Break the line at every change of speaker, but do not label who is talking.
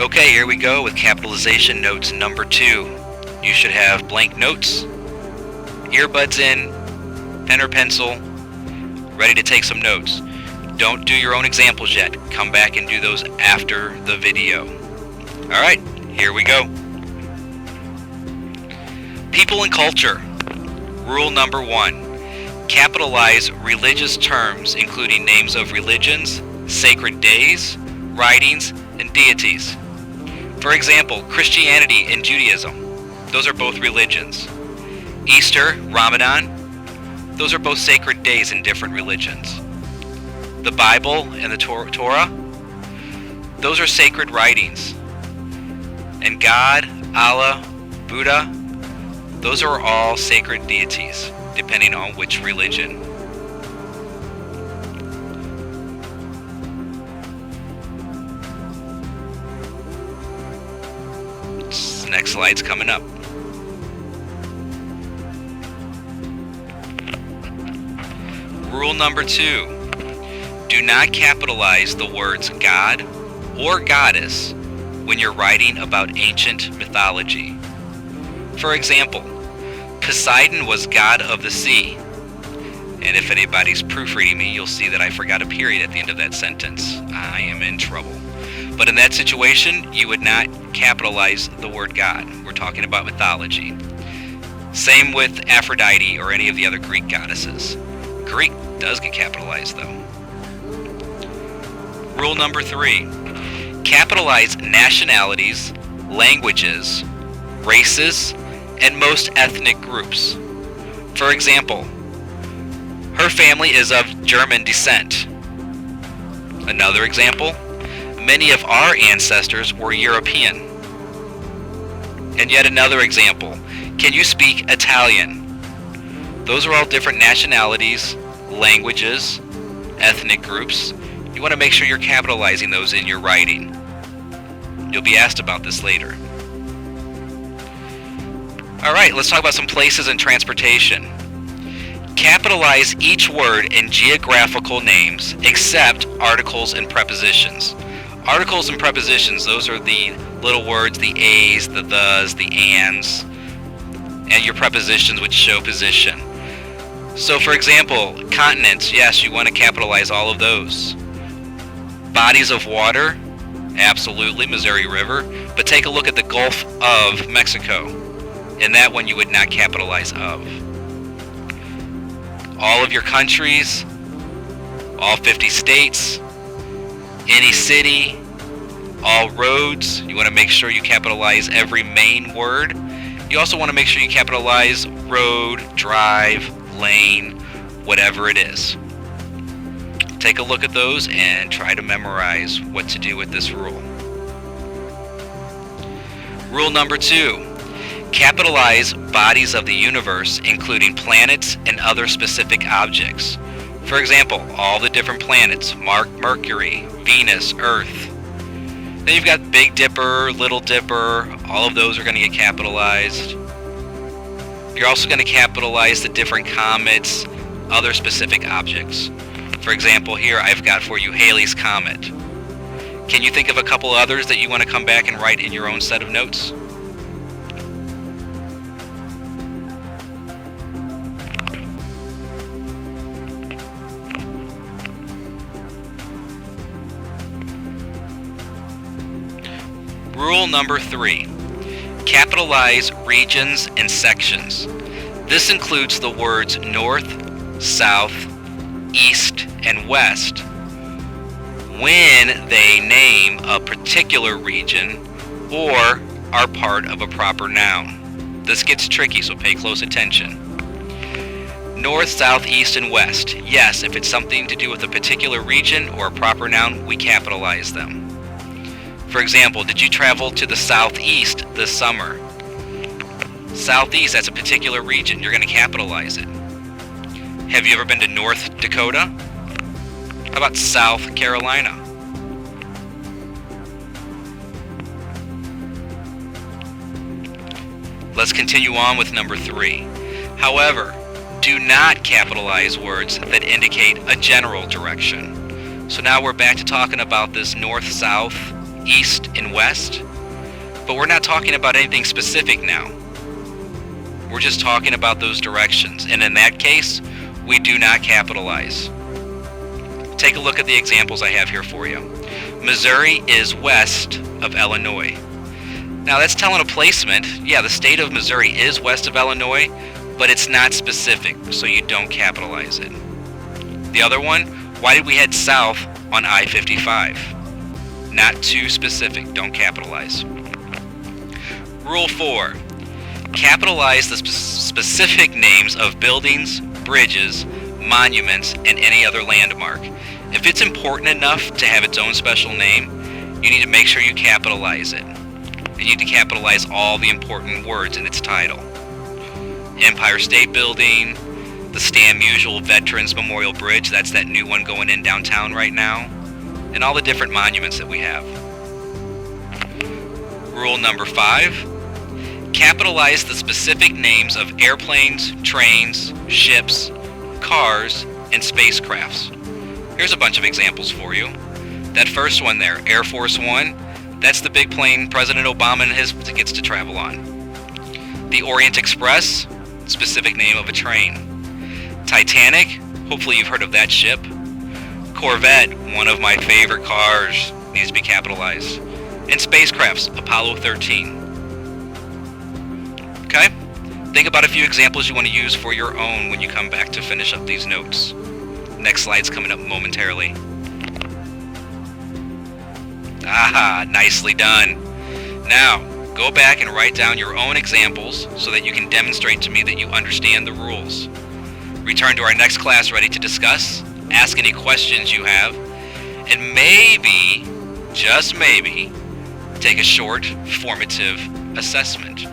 Okay, here we go with capitalization notes number 2. You should have blank notes, earbuds in, pen or pencil, ready to take some notes. Don't do your own examples yet. Come back and do those after the video. Alright, here we go. People and culture. Rule number 1. Capitalize religious terms, including names of religions, sacred days, writings, and deities. For example, Christianity and Judaism. Those are both religions. Easter, Ramadan. Those are both sacred days in different religions. The Bible and the Torah. Those are sacred writings. And God, Allah, Buddha. Those are all sacred deities, depending on which religion. Next slide's coming up. Rule number 2. Do not capitalize the words God or Goddess when you're writing about ancient mythology. For example, Poseidon was god of the sea. And if anybody's proofreading me, you'll see that I forgot a period at the end of that sentence. I am in trouble. But in that situation, you would not capitalize the word God. We're talking about mythology. Same with Aphrodite or any of the other Greek goddesses. Greek does get capitalized though. Rule number 3. Capitalize nationalities, languages, races, and most ethnic groups. For example, her family is of German descent. Another example, many of our ancestors were European. And yet another example, can you speak Italian? Those are all different nationalities, languages, ethnic groups. You want to make sure you're capitalizing those in your writing. You'll be asked about this later. Alright, let's talk about some places and transportation. Capitalize each word in geographical names except articles and prepositions. Articles and prepositions, those are the little words, the a's, the thes, the ands, and your prepositions which show position. So for example, continents, yes, you want to capitalize all of those. Bodies of water, absolutely, Missouri River, but take a look at the Gulf of Mexico. In that one you would not capitalize of. All of your countries, all 50 states, any city, all roads, you want to make sure you capitalize every main word. You also want to make sure you capitalize road, drive, lane, whatever it is. Take a look at those and try to memorize what to do with this rule. Rule number 2. Capitalize bodies of the universe, including planets and other specific objects. For example, all the different planets, Mercury, Venus, Earth. Then you've got Big Dipper, Little Dipper, all of those are going to get capitalized. You're also going to capitalize the different comets, other specific objects. For example, here I've got for you Halley's Comet. Can you think of a couple others that you want to come back and write in your own set of notes? Rule number 3. Capitalize regions and sections. This includes the words north, south, east, and west when they name a particular region or are part of a proper noun. This gets tricky, so pay close attention. North, south, east, and west. Yes, if it's something to do with a particular region or a proper noun, we capitalize them. For example, did you travel to the southeast this summer? Southeast, that's a particular region. You're going to capitalize it. Have you ever been to North Dakota? How about South Carolina? Let's continue on with number 3. However, do not capitalize words that indicate a general direction. So now we're back to talking about this north-south east, and west. But we're not talking about anything specific now. We're just talking about those directions. And in that case, we do not capitalize. Take a look at the examples I have here for you. Missouri is west of Illinois. Now that's telling a placement. Yeah, the state of Missouri is west of Illinois, but it's not specific, so you don't capitalize it. The other one, why did we head south on I-55? Not too specific, don't capitalize. Rule 4. Capitalize the specific names of buildings, bridges, monuments, and any other landmark. If it's important enough to have its own special name, you need to make sure you capitalize it. You need to capitalize all the important words in its title. Empire State Building, the Stan Musial Veterans Memorial Bridge, that's that new one going in downtown right now, and all the different monuments that we have. Rule number 5, capitalize the specific names of airplanes, trains, ships, cars, and spacecrafts. Here's a bunch of examples for you. That first one there, Air Force One, that's the big plane President Obama and his gets to travel on. The Orient Express, specific name of a train. Titanic, hopefully you've heard of that ship. Corvette, one of my favorite cars, needs to be capitalized. And spacecrafts, Apollo 13. Okay? Think about a few examples you want to use for your own when you come back to finish up these notes. Next slide's coming up momentarily. Ah, nicely done. Now, go back and write down your own examples so that you can demonstrate to me that you understand the rules. Return to our next class ready to discuss, ask any questions you have, and maybe, just maybe, take a short, formative assessment.